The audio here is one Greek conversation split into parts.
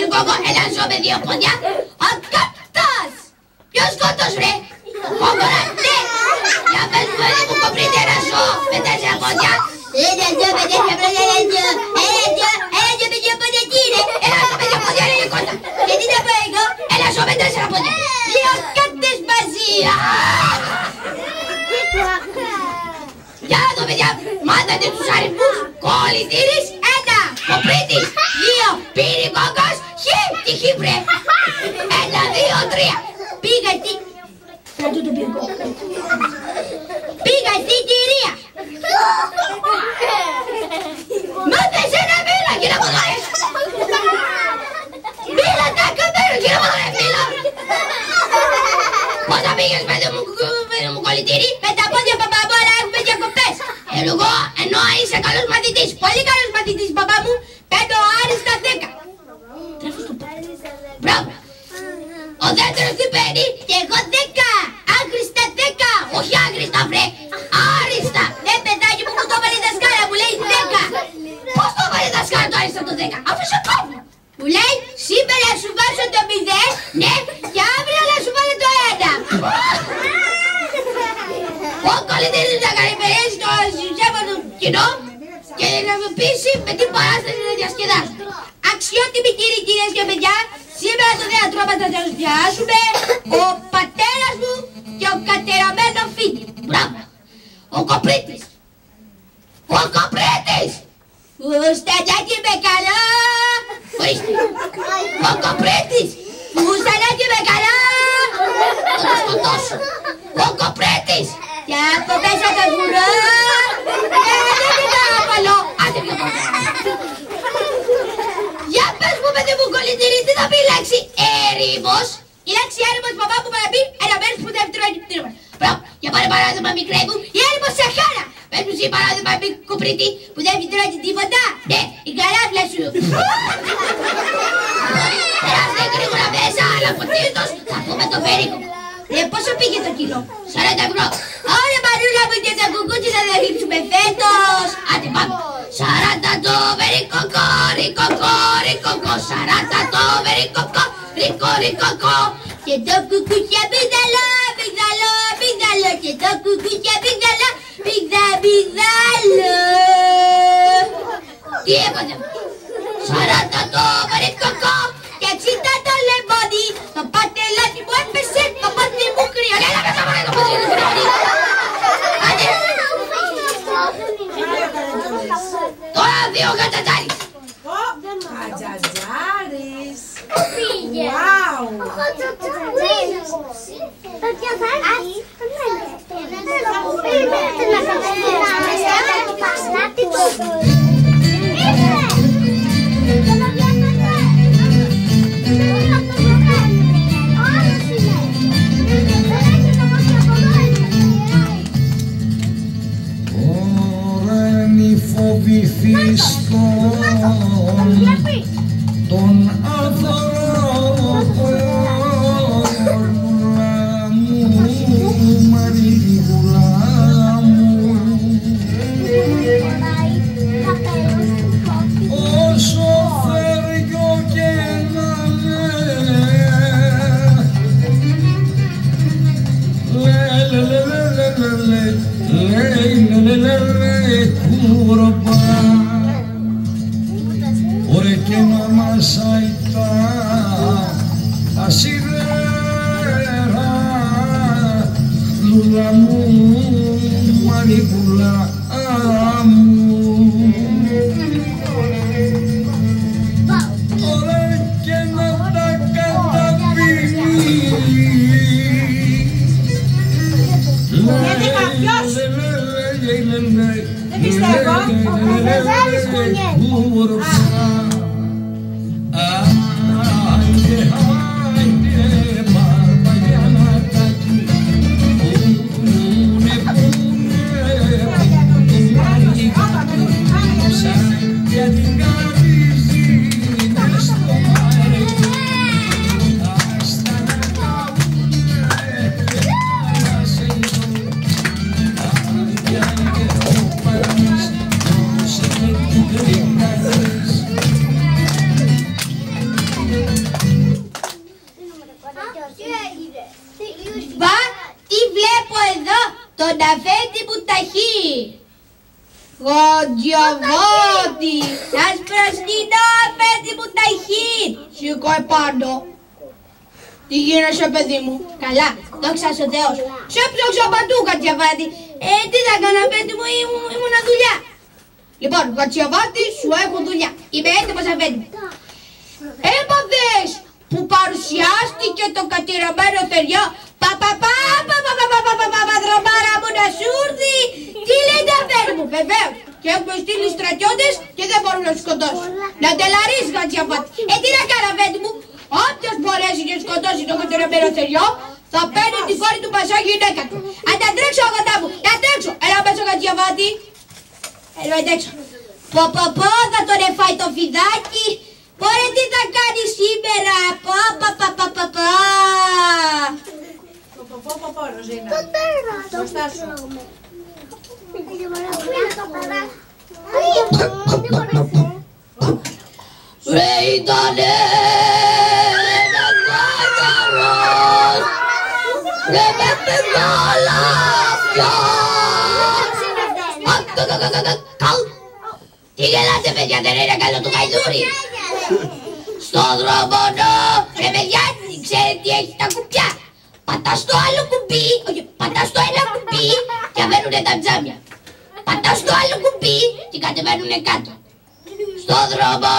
πυρκόκο, ένα ζώο με δύο πόδια. Ο καπτός! Ποιος σκότος ρε! Κόκορα, ναι! Για πες μου παιδί μου κοπρίτε ένα ζώο με 4 πόδια. Ένα ζώο με 4 πόδια, ένα ζώο με 2 πόδια, τι είναι! Ένα ζώο με 2 πόδια είναι κότα. Και τι να πω εγώ, ένα ζώο με 4 πόδια. Δύο κάπτες μαζί. Για να δω παιδιά, μάθατε τους αριθμούς. Κολλητήρης 1, κοπρίτης 2, πυρικόκος χ, τι χ βρε. 1, 2, 3. Πήγα στη... Κρατώ τον πυρικόκο. Πήγα στην κυρία. Μάθες ένα μήλο κύριε μου δω. Μήλο τα κομμέρω κύριε μου δω, μήλο. Πώς θα πήγες παιδί μου κολλητήρη? Με τα πόδια παπά μου, αλλά έχουμε διακοπές. Εγώ ενώ είσαι καλός μαθητής, πολύ καλός μαθητής παπά μου, παίρνω άριστα 10. Τρέφω στο πόδι. Μπράβο. Ο δεύτερος τι παίρνει? Και εγώ 10. Άχρηστα 10. Όχι άχρηστα βρε. Άριστα. Παιδάκι μου το έβαλε η δασκάλα, μου λέει 10. Πώς το έβαλε η δασκάλα το άριστα το 10? Αφού σε κόβω. Μου λέει σήμερα σου βάζω το 0, ναι, και αύριο να σου βάλω το 1. Ο κολλητήρης θα καλημερίσει το σύμφωνο κοινό και να μου πείσει με την παράσταση να διασκεδάσω. Αξιότιμοι κύριοι, κυρίες και παιδιά, σήμερα στο θέατρό μας θα διασκεδάσουμε ο πατέρας μου και ο κατεραμένο φίτη. Μπράβο. Ο Κοπρίτης. Ο Κοπρίτης. Φουστανάκι με καλά. Ορίστε. Ο Κοπρίτης. Φουστανάκι με καλά. Θα το σκοτώσω. Ο Κοπρίτης. Και από μέσα το βουρό. Δεν είναι απαλό. Άντε πιο πάνω. Για πες μου παιδί μου κολλητήρη, τι θα πει η λέξη έρημος? Η λέξη έρημος παπά μου θα πει ένα μέρος που δεν φτρώνει πτήρωμα. Μπράβο, για πάρε παράδειγμα μικρέ μου, η έρημος Σαχάρα. Πες μου εσύ παράδειγμα κουπρίτη που δεν φτρώνει τίποτα. Ναι, η καράφλα σου. Περάστε γρήγορα μέσα, αλλά ποτίστος θα πούμε το φέρικο. Πόσο πήγε το κιλό? 40 ευρώ. Ωραία μαρούλα μου και τα κουκούτσι θα διαλείψουμε φέτος. Άντε πάμε. 40 το βερικοκό, ρικοκό, ρικοκό. 40 το βερικοκό, ρικο, ρικοκό. Και το κουκούτσι αμύγδαλο, αμύγδαλο, αμύγδαλο. Και το κουκούτσι αμύγδαλο, αμύγδαλο. Τι έπαθε? 40 το βερικοκό και 60 το λεμόνι. Το πατελάκι μου έπεσε, το πόδι μου κρύο. Έλα μέσα μου, το πόδι μου κρύο. Άντε. Τώρα δύο κατσατζάρις. Κατσατζάρις. Πήγε. Wow. Φοβηθείς τον άνθρωπο μου, Μαρίγουλα μου. Όσο φέργιο και να Ωρε και να μας αητά τα σιδέρα, λούλα μου, μανικούλα μου. Ωρε και να τα καταπίνει. Δεν πιστεύω. Στον αφέντη μου ταχύ. Γοντιοβότη, σας προσκυνώ αφέντη μου ταχύ. Σηκώ επάνω. Τι γίνεσαι παιδί μου? Καλά, δόξα ο Θεός. Σε ψάξω παντού Κατσιαβάτη. Τι θα κάνω αφέντη μου, ήμουνα δουλειά. Λοιπόν, Κατσιαβάτη, σου έχω δουλειά. Είμαι έτοιμος αφέντη μου. Έπαθες που παρουσιάστηκε το κατηραμένο θεριό. Δρομάρα μου να σου έρθει. Τι λέτε αφέντη μου? Βεβαίως. Και έχουμε στείλει στρατιώτες και δεν μπορούν να σκοτώσουν. Να τελαρίσει Κατσιαβάτη. Τι να κάνω αφέντη μου? Όποιος μπορέσει και σκοτώσει το κατηραμένο θεριό θα παίρνει τη κόρη του Πασά γυναίκα του. Αν τα τρέξω αγωτά μου, τα τρέξω. Έλα μέσα Κατσιαβάτη. Έλα εντέξω. Πω θα τον εφάει το φιδάκι. Πόρε τι θα κάνει σήμερα. Πω, Ροζίνα. Το τέρα. Μπροστά σου. Ρε ήτανε ένα κάκαρος. Ρε με μεγάλα αυτιά. Τι γελάτε παιδιά, δεν είναι καλό το γαϊδούρι? Στο δρόμο ρε παιδιά, ξέρετε τι έχει τα κουμπιά? Πατάς το άλλο κουμπί, όχι, πατάς το ένα κουμπί και αβαίνουνε τα τζάμια. Πατάς το άλλο κουμπί και κατεβαίνουνε κάτω. Στο δρόμο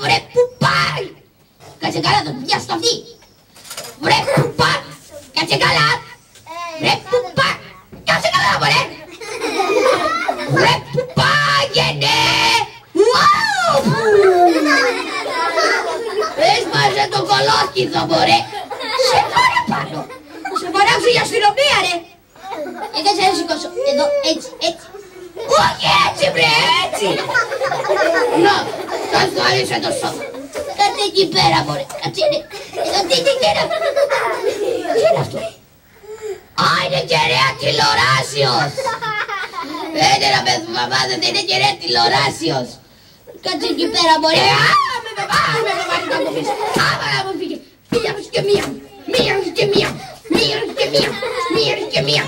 βρε που πάει. Κάτσε καλά, θα του πιάσω το αυτή. Βρε που πάει. Κάτσε καλά. Βρε που πάει. Κάτσε καλά μωρέ. Βρε που πάγαινε. Έσπασε το κολόκυθο μωρέ. Σε φορά πάνω. Σε φοράξω για αστυνομία ρε. Κάτσε να σηκώσω. Εδώ έτσι. Όχι έτσι βρε, έτσι. Να, θα ασφαλίσω το σώμα. Κάτσε εκεί πέρα μωρέ. Κάτσε είναι. Εδώ τι είναι αυτό? Τι είναι αυτό? Α, είναι κεραία τηλεοράσιος. Είναι να με φοβάται, είναι κεραία τηλεοράσιος. Κάτσε εκεί πέρα μωρέ. Με βάζει το κοπής. Να μου φύγει. Μία και μία. Μία και μία.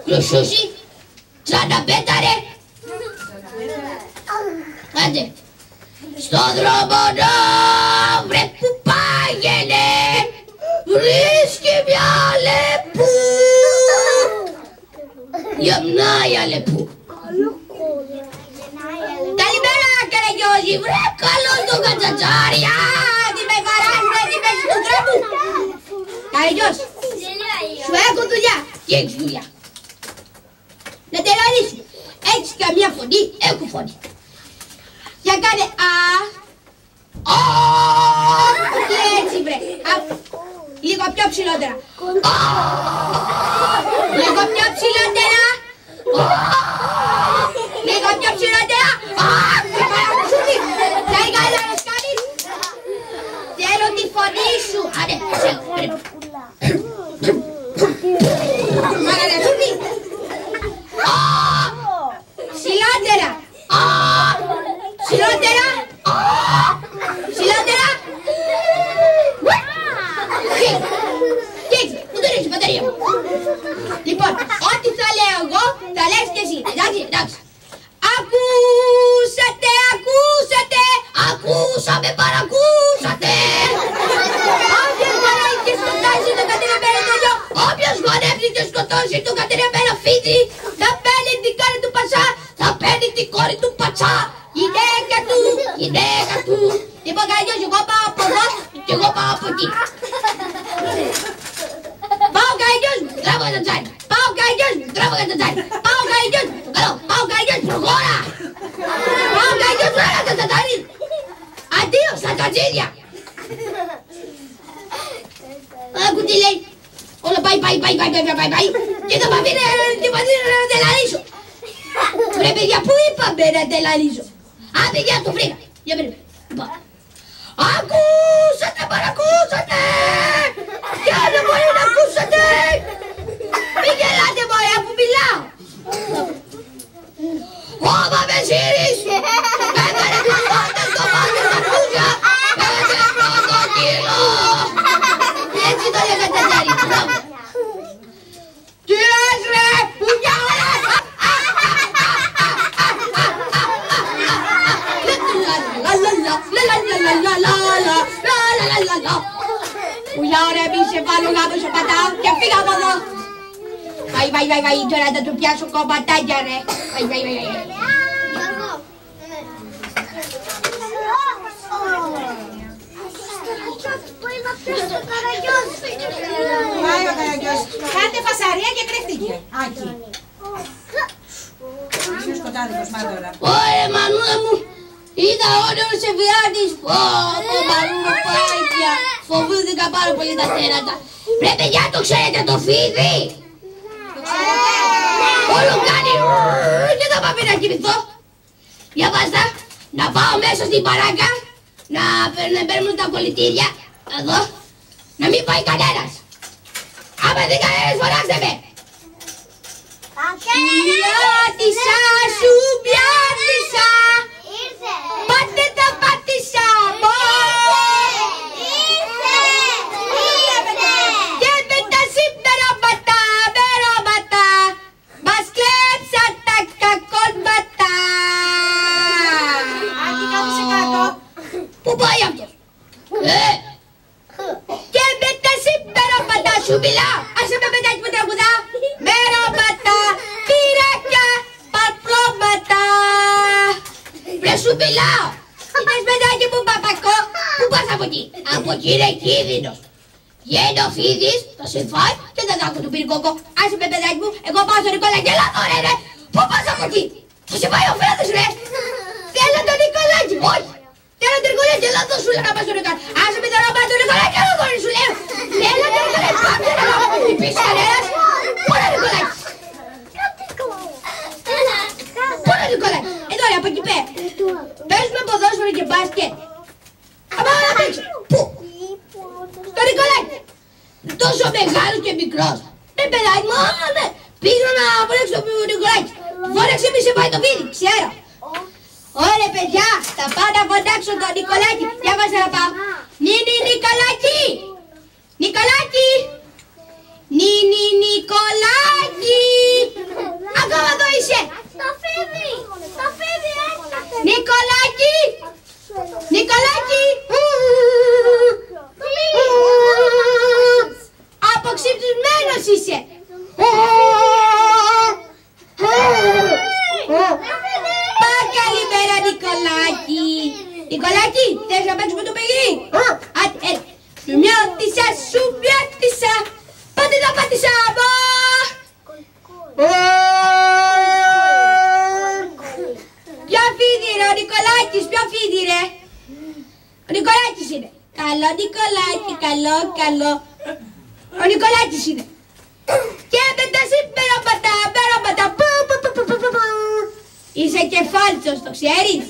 Κλουσούσι. Ξαναπέταρε. Άντε. Στο δρόμο βρε που πάγαινε. Βρίσκει μια λεπού. Γεμνάει αλεπού. Καλημέρα Καραγιώζη. Βρε καλώς το κατσατσάρι. Τι με χαράζετε στη μέση του δρόμου. Καραγιώζη, σου έχω δουλειά. Τι έχεις δουλειά? Να τελαρίσουμε. Έχεις καμία φωνή? Έχω φωνή. Για κάνε α. Και έτσι βρε. Λίγο πιο ψηλότερα. Λίγο πιο ψηλότερα. Λίγο πιο ψηλότερα. Θέλει καλά να σκάνεις. Θέλω τη φωνή σου. Άντε, Μάγα να σου πει. Ψηλότερα. Ψηλότερα. Ψηλότερα. Τι έχεις, πού το ρίξεις μπαταρία μου? Λοιπόν, ό,τι θα λέω εγώ, θα λες και εσύ. Εντάξει. Ακούσατε. Ακούσαμε, παρακούσατε. Όποιος γονεύει και σκοτώσει το κατεραμένο τολιό, όποιος γονεύει και σκοτώσει το κατεραμένο φίδι, θα παίρνει την κόρη του Πασά, θα παίρνει την κόρη του Πατσά. Γυναίκα του. Λοιπόν, Καραγιώζη, εγώ πάω από εδώ και εγώ πάω από εκεί. Πάω Καραγιώζη, τράβω για το τσάρι. Πάω Καραγιώζη, τράβω για το τσάρι. Πάω Καραγιώζη, καλό. Πάω Καραγιώζη, προχώρα. Πάω Καραγιώζη, τράβω για το τσάρι. Αντίο στα κατσίδια. Άκου τι λέει. Όλα πάει. Και θα παθεί να τελαρίσω. Ρε παιδιά, πού είπαμε να τελαρίσω? Άντε, για το βρήκα. Για περίμενε. Ακούσατε, παρακούσατε. Για να μπορεί να ακούσατε. Μη γελάτε μωρέ αφού μιλάω. Όμα με σύρις. Έβαλε τους πάντες στο μάτι στα κούζια. Έβαλε πρώτο κύλο. Έτσι το λέγατε τζάρι. Τι λες ρε. Ουλιά ρε μη σε βάλω γάμο σε πατάω και φύγα από εδώ. Βαϊ, τώρα θα του πιάσω κομματάκια ρε. Βαϊ. Γιώργο. Πάει να πιάσει ο Καραγιός. Πάει ο Καραγιός. Κάντε φασαρία και κρύφτηκε. Άκη. Είσαι ο σκοτάδικος μάτωρα. Ωρε μανούλα μου, είδα όνειρο σε βιάτης. Πω μανούλα πάγια. Φοβήθηκα πάρα πολύ τα τέρατα. Πρέπει παιδιά το ξέρετε το φίδι. Όλο κάνει και θα πάμε να κοιμηθώ. Για βάστα, να πάω μέσα στην παράκα, να παίρνουν τα πολιτήρια, εδώ, να μην πάει κανένας. Άμα δει κανένας φωνάξτε με. Πιάτησα σου, πιάτησα. Ήρθε. Πάτε τα πάτησα. Και με τα συμπεράματα, μπεράματα, μας κλέψαν τα κακόλματα. Άκη, κάθισε κάτω. Πού πάει αυτός? Και με τα συμπεράματα σου μιλάω. Άσε με παιδάκι μου τραγουδά. Μεράματα, πυράκια, παρπλώματα. Βρε σου μιλάω. Είδες παιδάκι μου παπακό. Πού πας από εκεί? Από εκεί είναι κίνδυνος. Βγαίνει ο φίδης, θα σε φάει και δεν θα έχω του πήρει κόκο. Άσε με παιδάκι μου, εγώ πάω στο Νικολάκη. Έλα τώρα ρε. Πού πας από εκεί? Θα σε φάει ο φίδης ρε. Θέλω τον Νικολάκη. Όχι. Θέλω τον Νικολάκη. Έλα εδώ σου λέω να πας στο Νικολάκη. Άσε με τώρα πάω στο Νικολάκη. Έλα τώρα σου λέω. Θέλω τον Νικολάκη. Πάμε να πάω. Μην πεις κανένας. Πού είναι ο Νικολάκης? Πού είναι ο Νικολάκης? Εδώ ρε από εκεί πέρα. Παίζουμε ποδόσφαιρο και μπάσκετ. Πάμε να παίξω. Πού? Στο Νικολάκη. Τόσο μεγάλος και μικρός. Παιδάκι μου, ναι. Πήγα να φορέξω το Νικολάκη. Φόρεξε μη σε πάει το βίδι, ξέρω. Ωραία παιδιά, θα πάω να φωνάξω τον Νικολάκη. Για βάζω να πάω. Νίνι Νικολάκη. Νικολάκη. Νίνι Νικολάκη. Ακόμα εδώ είσαι. Το φίδι. Το φίδι έρχεται. Νικολάκη. Νικολάκη. Αποξυπνισμένος είσαι. Καλημέρα Νικολάκη. Νικολάκη, θες να παίξουμε το παιχνίδι? Άντε, σου μοιώτησα, σου μοιώτησα. Πάτε τα πάτησα. Ποιο φίδι ρε ο Νικολάκης, ποιο φίδι ρε? Ο Νικολάκης είναι. Καλό Νικολάκη, καλό. Ο Νικολάκης είναι. Και με τα συμπεράματα. Είσαι και φάλτσος, το ξέρεις?